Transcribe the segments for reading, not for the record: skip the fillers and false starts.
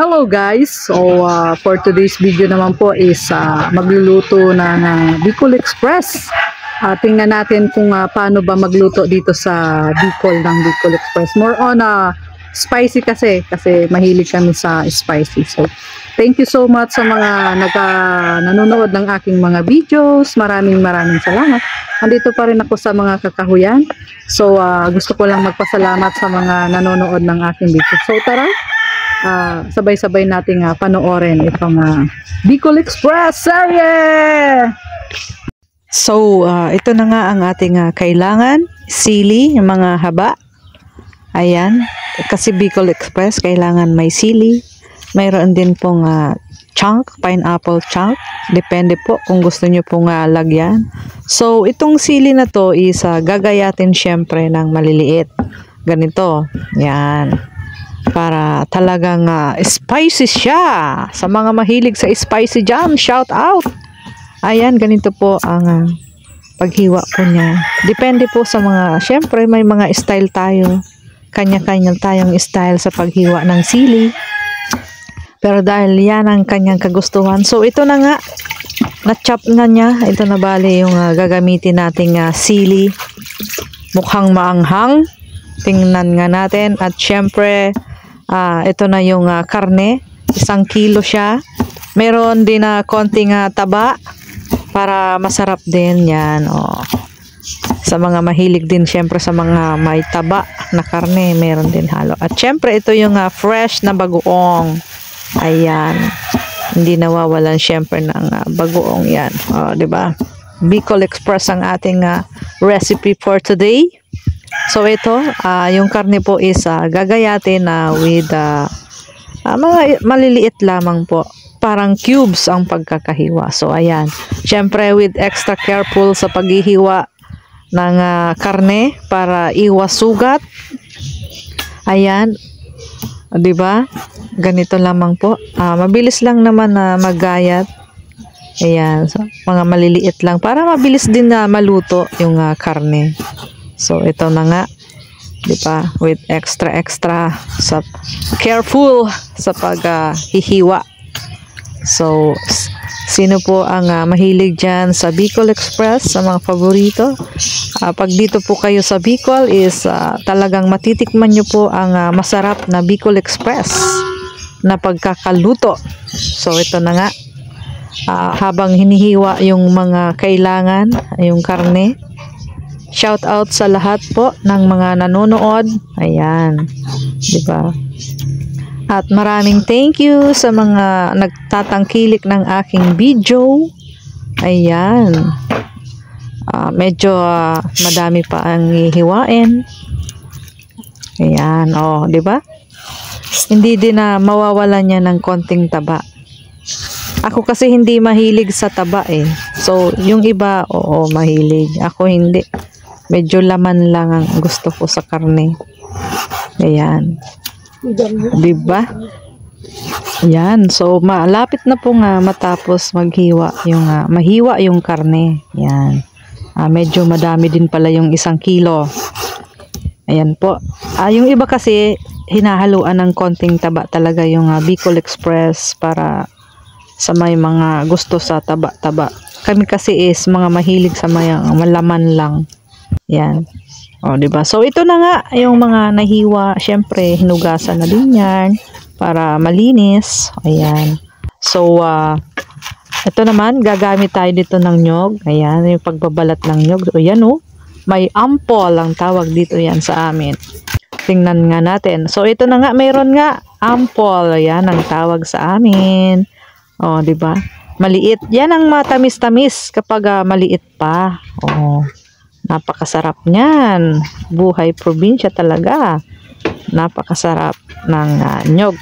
Hello guys! So for today's video naman po is magluluto ng Bicol Express. Tingnan natin kung paano ba magluto dito sa Bicol ng Bicol Express. More on spicy kasi mahilig kami sa spicy. So thank you so much sa mga nanonood ng aking mga videos. Maraming salamat. Andito pa rin ako sa mga kakahuyan. So gusto ko lang magpasalamat sa mga nanonood ng aking video. So tara! Sabay-sabay nating panoorin itong Bicol Express serye. So ito na nga ang ating kailangan, sili, yung mga haba. Ayan, kasi Bicol Express kailangan may sili. Mayroon din pong chunk, pineapple chunk. Depende po kung gusto nyo pong lagyan. So itong sili na to is gagayatin syempre ng maliliit. Ganito, yan. Para talagang spicy siya. Sa mga mahilig sa spicy jam, shout out. Ayan, ganito po ang paghiwa po niya. Depende po sa mga, syempre may mga style tayo. Kanya-kanya tayong style sa paghiwa ng sili. Pero dahil yan ang kanyang kagustuhan. So ito na nga, na-chop na niya. Ito na bali yung gagamitin nating sili. Mukhang maanghang. Tingnan nga natin. At syempre, ito na yung karne, 1 kilo siya. Meron din konting taba para masarap din yan. Sa mga mahilig din syempre sa mga may taba na karne, meron din halo. At syempre ito yung fresh na bagoong. Ayan, hindi nawawalan syempre ng bagoong yan. Diba? Bicol Express ang ating recipe for today. So ito, yung karne po is gagayatin with mga maliliit lamang po. Parang cubes ang pagkakahiwa. So ayan, syempre with extra careful sa paghihiwa ng karne para iwas sugat. Ayan, diba? Ganito lamang po. Mabilis lang naman na maggayat. Ayan, so, mga maliliit lang para mabilis din na maluto yung karne. So ito na nga, di ba? With extra sa careful sa paghihiwa. So sino po ang mahilig diyan sa Bicol Express, sa mga paborito? Pag dito po kayo sa Bicol is talagang matitikman nyo po ang masarap na Bicol Express na pagkakaluto. So ito na nga, habang hinihiwa yung mga kailangan, yung karne. Shout out sa lahat po ng mga nanonood. Ayan, 'di ba? At maraming thank you sa mga nagtatangkilik ng aking video. Ayan. Medyo madami pa ang hihiwain. Ayan, 'di ba? Hindi din mawawalan niya ng konting taba. Ako kasi hindi mahilig sa taba eh. So, yung iba, oo, mahilig. Ako hindi. Medyo laman lang ang gusto ko sa karne. Ayan. Diba? Ayan. So, malapit na po matapos maghiwa. Mahiwa yung karne. Ayan. Medyo madami din pala yung 1 kilo. Ayan po. Yung iba kasi, hinahaluan ng konting taba talaga yung Bicol Express para sa may mga gusto sa taba-taba. Kami kasi is mga mahilig sa malaman lang. Yan. Diba? So ito na nga yung mga nahiwa, syempre hinugasan na din yan para malinis. Ayan. So ito naman gagamit tayo dito ng nyog. Ayan, yung pagbabalat ng nyog. Ayan may ampol ang tawag dito yan sa amin. Tingnan nga natin. So ito na nga, mayroon nga ampol. Ayan ang tawag sa amin. Diba? Maliit. Yan ang matamis-tamis kapag maliit pa. Napakasarap niyan. Buhay probinsya talaga. Napakasarap ng nyog.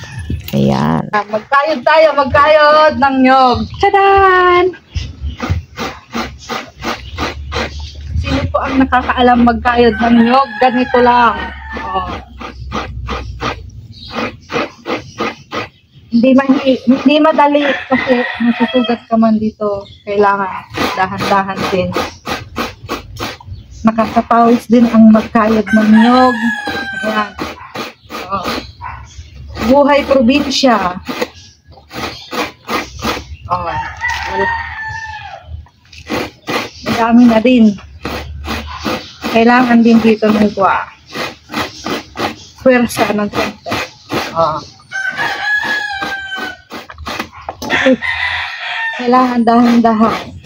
Ayan. Magkayod tayo, magkayod ng nyog. Tadan! Sino po ang nakakaalam magkayod ng nyog? Ganito lang. Hindi madali kasi masusugat ka man dito. Kailangan dahan-dahan din. Nakakapawis din ang magkayod ng nyog. Ayan. Buhay probinsya. Oh, madami na din. Kailangan din dito ng pwersa ng konti. Oh. Kailangan dahan-dahan.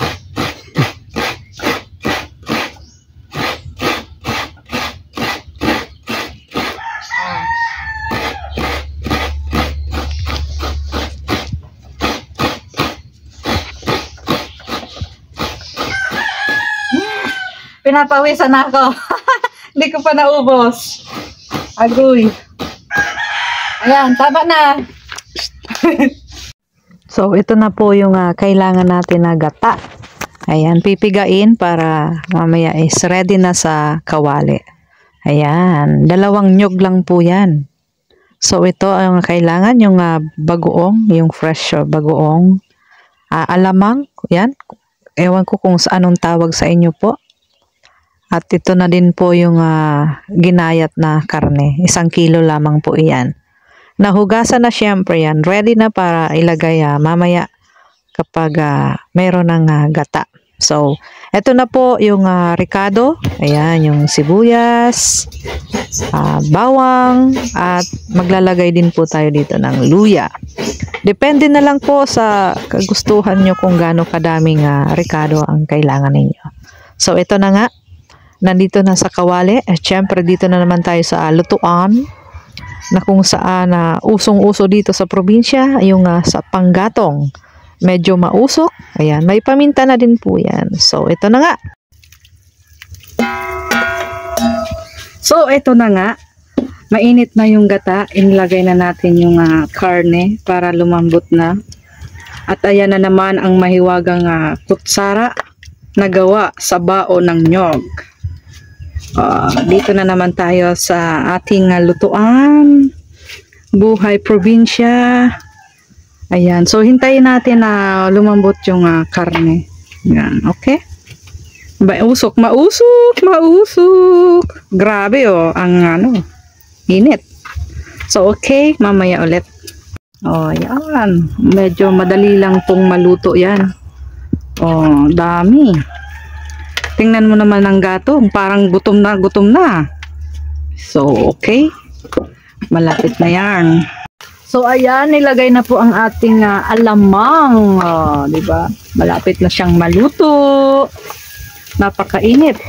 Pinapawisan na ako. Hindi ko pa naubos. Agoy. Ayan, tama na. So, ito na po yung kailangan natin na gata. Ayan, pipigain para mamaya is ready na sa kawali. Ayan, 2 nyog lang po yan. So, ito ang kailangan, yung bagoong, yung fresh bagoong. Alamang, yan. Ewan ko kung anong tawag sa inyo po. At ito na din po yung ginayat na karne. 1 kilo lamang po iyan. Nahugasan na syempre yan. Ready na para ilagay mamaya kapag mayroon ng gata. So, ito na po yung ricado. Ayan, yung sibuyas, bawang, at maglalagay din po tayo dito ng luya. Depende na lang po sa kagustuhan nyo kung gaano kadaming ricado ang kailangan ninyo. So, ito na nga. Nandito na sa kawali. Siyempre, dito na naman tayo sa lutuan na kung saan usong-uso dito sa probinsya, yung sa panggatong. Medyo mausok. Ayan, may paminta na din po yan. So, ito na nga. So, ito na nga. Mainit na yung gata. Inilagay na natin yung karne para lumambot na. At ayan na naman ang mahiwagang kutsara na gawa sa bao ng nyog. Dito na naman tayo sa ating lutuan. Buhay probinsya. Ayan. So, hintayin natin na lumambot yung karne. Ayan. Okay? Mausok, mausok, mausok. Grabe ang init. So, okay. Mamaya ulit. Yan. Medyo madali lang pong maluto yan. Dami. Tingnan mo naman ang gatong, parang gutom na, gutom na. So, okay. Malapit na yan. So, ayan, nilagay na po ang ating alamang. Diba? Malapit na siyang maluto. Napakainit.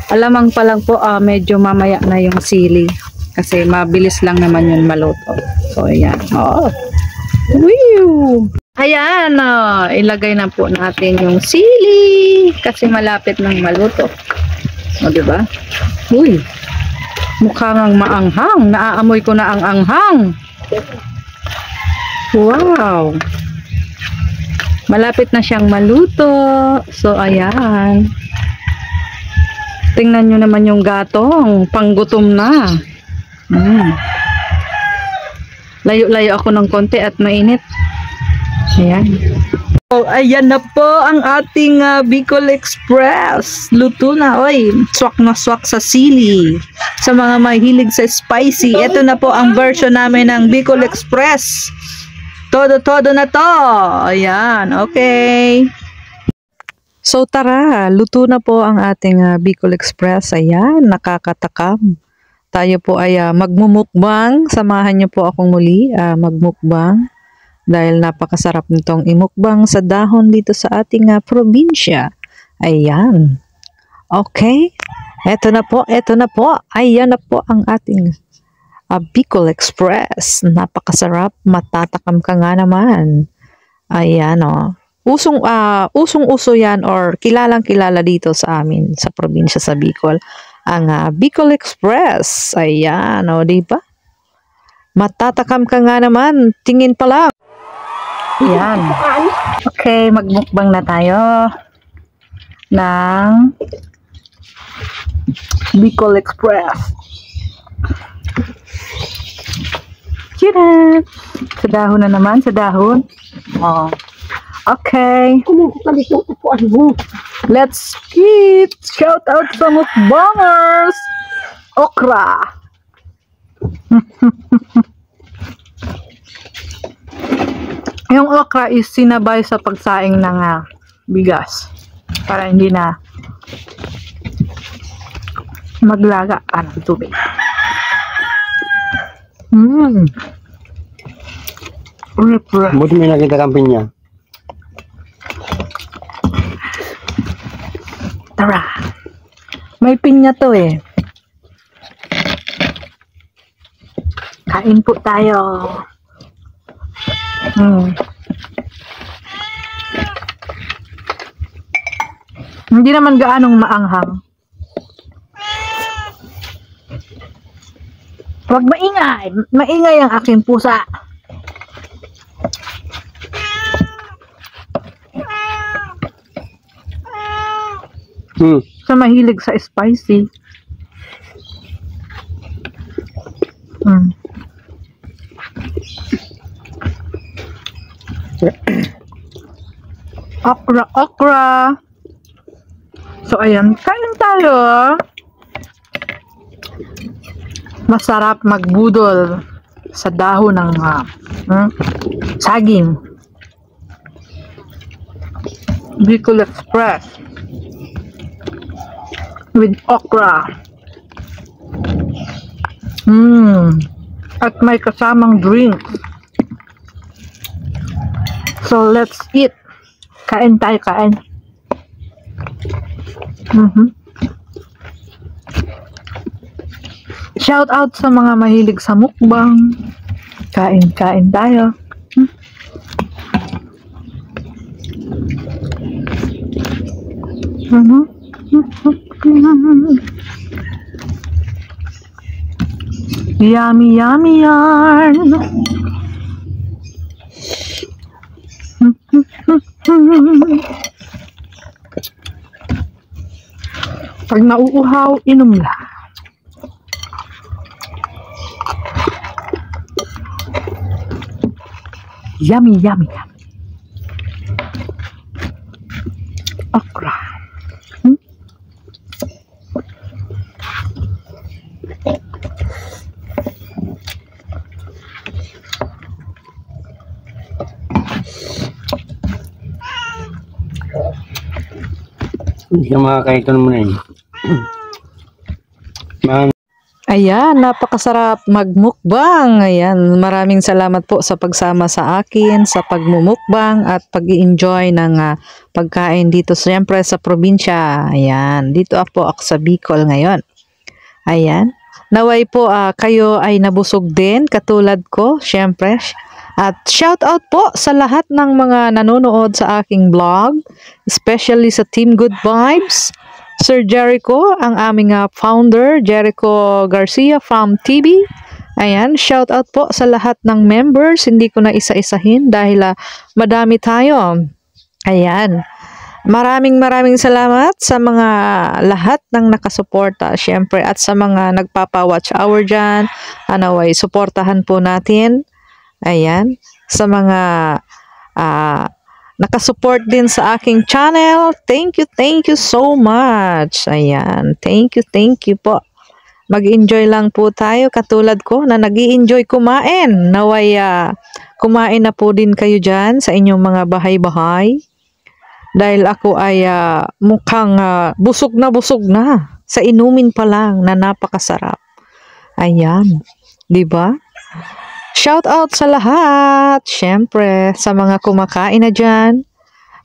Alamang pa lang po, medyo mamaya na yung sili. Kasi mabilis lang naman yun maluto. So, ayan. Woo! Ayan, ilagay na po natin yung sili kasi malapit nang maluto. Diba? Uy, mukhang maanghang. Naaamoy ko na ang anghang. Wow! Malapit na siyang maluto. So, ayan. Tingnan nyo naman yung gatong. Panggutom na. Layo-layo ako ng konti at mainit. Ayan. So, ayan na po ang ating Bicol Express. Luto na. Oy, swak na swak sa sili. Sa mga mahilig sa spicy, ito na po ang version namin ng Bicol Express. Todo-todo na to. Ayan, okay. So, tara. Luto na po ang ating Bicol Express. Ayan, nakakatakam. Tayo po ay magmumukbang. Samahan niyo po akong muli magmukbang. Dahil napakasarap nitong imukbang sa dahon dito sa ating probinsya. Ayan. Okay. Eto na po, eto na po. Ayan na po ang ating Bicol Express. Napakasarap. Matatakam ka nga naman. Ayan Usong-uso yan or kilalang-kilala dito sa amin sa probinsya sa Bicol. Ang Bicol Express. Ayan diba? Matatakam ka nga naman. Tingin pa lang. Yan. Okay, magmukbang na tayo ng Bicol Express. Tira! Sa dahon na naman, sa dahon. Okay. Let's eat! Shout out sa mukbangers! Okra! Yung okra is sinabay sa pagsaing ng bigas para hindi na maglaga ka ng tubig. Refresh. Buti may nakita kang pinya. Tara. May pinya to eh. Kain po tayo. Hindi naman gaanong maanghang. Huwag maingay. Maingay ang aking pusa. Sa mahilig sa spicy. Okra. So, ayan. Kain tayo. Masarap magbudol sa dahon ng saging. Bicol Express with okra. At may kasamang drink. So, let's eat. Kain tayo, kain. Shout out sa mga mahilig sa mukbang. Kain tayo. Yummy yarn. Pag nauuhaw, inom lang. Yummy. Okra. Hindi ka makakaiton mo na yun. Ayan, napakasarap magmukbang. Ayan, maraming salamat po sa pagsama sa akin sa pagmumukbang at pag-i-enjoy ng pagkain dito siyempre sa probinsya. Ayan, dito ako sa Bicol ngayon. Ayan, naway po kayo ay nabusog din katulad ko, siyempre. At shout out po sa lahat ng mga nanonood sa aking vlog, especially sa Team Good Vibes. Sir Jericho, ang aming founder, Jericho Garcia from TV. Ayan, shout out po sa lahat ng members. Hindi ko na isa-isahin dahil madami tayo. Ayan. Maraming salamat sa mga lahat ng nakasuporta, syempre, at sa mga nagpapa-watch hour dyan. Anaway, suportahan po natin. Ayan. Sa mga nakasupport din sa aking channel. Thank you so much. Ayan. Thank you po. Mag-enjoy lang po tayo katulad ko na nag-i-enjoy kumain. Naway kumain na po din kayo dyan sa inyong mga bahay-bahay. Dahil ako ay mukhang busog na sa inumin pa lang na napakasarap. Ayan. Diba? Shout out sa lahat, syempre, sa mga kumakain na dyan.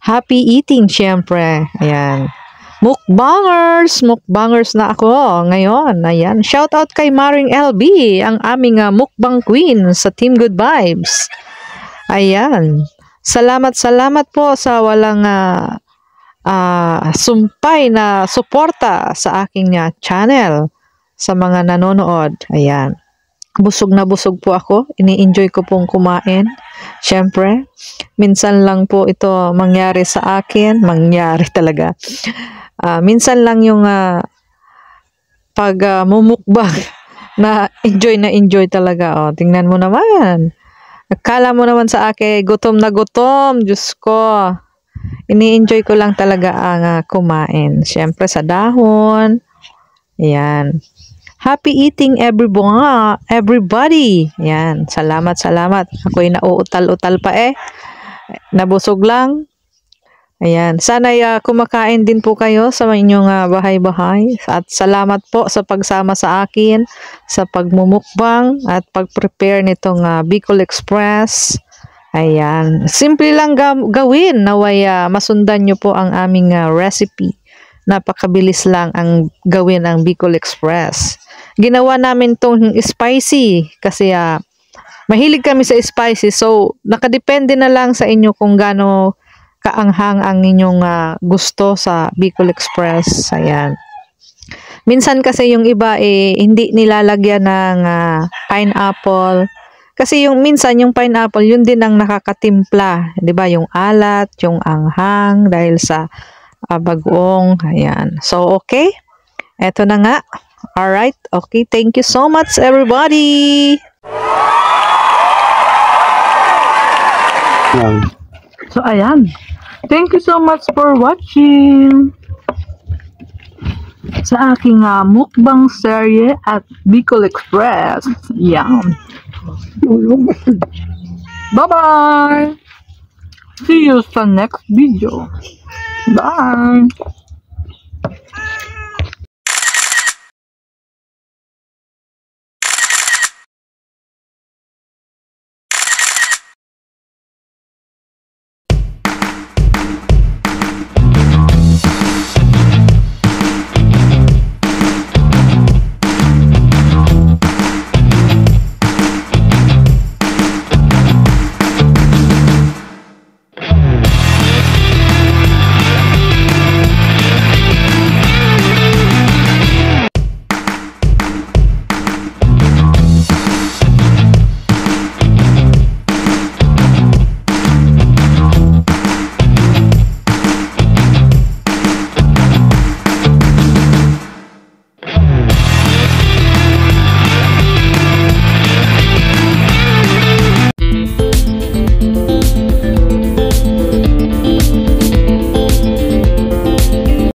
Happy eating, syempre. Ayan. Mukbangers na ako ngayon. Ayan. Shout out kay Maring LB, ang aming mukbang queen sa Team Good Vibes. Ayan. Salamat po sa walang sumpay na suporta sa aking channel sa mga nanonood. Ayan. Busog na busog po ako. Ini-enjoy ko pong kumain. Siyempre, minsan lang po ito mangyari sa akin. Mangyari talaga. Minsan lang yung pag mumukbang na enjoy talaga. O, tingnan mo naman. Akala mo naman sa akin, gutom na gutom. Diyos ko. Ini-enjoy ko lang talaga ang kumain. Siyempre sa dahon. Ayan. Happy eating everybody. Yan, salamat. Ako'y nauutal-utal pa eh. Nabusog lang. Ayan, sana'y kumakain din po kayo sa inyong bahay-bahay. At salamat po sa pagsama sa akin, sa pagmumukbang at pag-prepare nitong Bicol Express. Ayan, simple lang gawin. Naway masundan nyo po ang aming recipe. Napakabilis lang ang gawin ang Bicol Express. Ginawa namin tong spicy kasi mahilig kami sa spicy. So, nakadepende na lang sa inyo kung gaano kaanghang ang inyong gusto sa Bicol Express. Ayan. Minsan kasi yung iba hindi nilalagyan ng pineapple. Kasi minsan yung pineapple, yun din ang nakakatimpla. 'Di ba? Yung alat, yung anghang dahil sa bagoong. Ayan. So, okay. Eto na nga. Alright. Okay. Thank you so much, everybody. Yan. So, ayan. Thank you so much for watching sa aking mukbang serye at Bicol Express. Yan. Bye-bye! See you sa next video. Bye!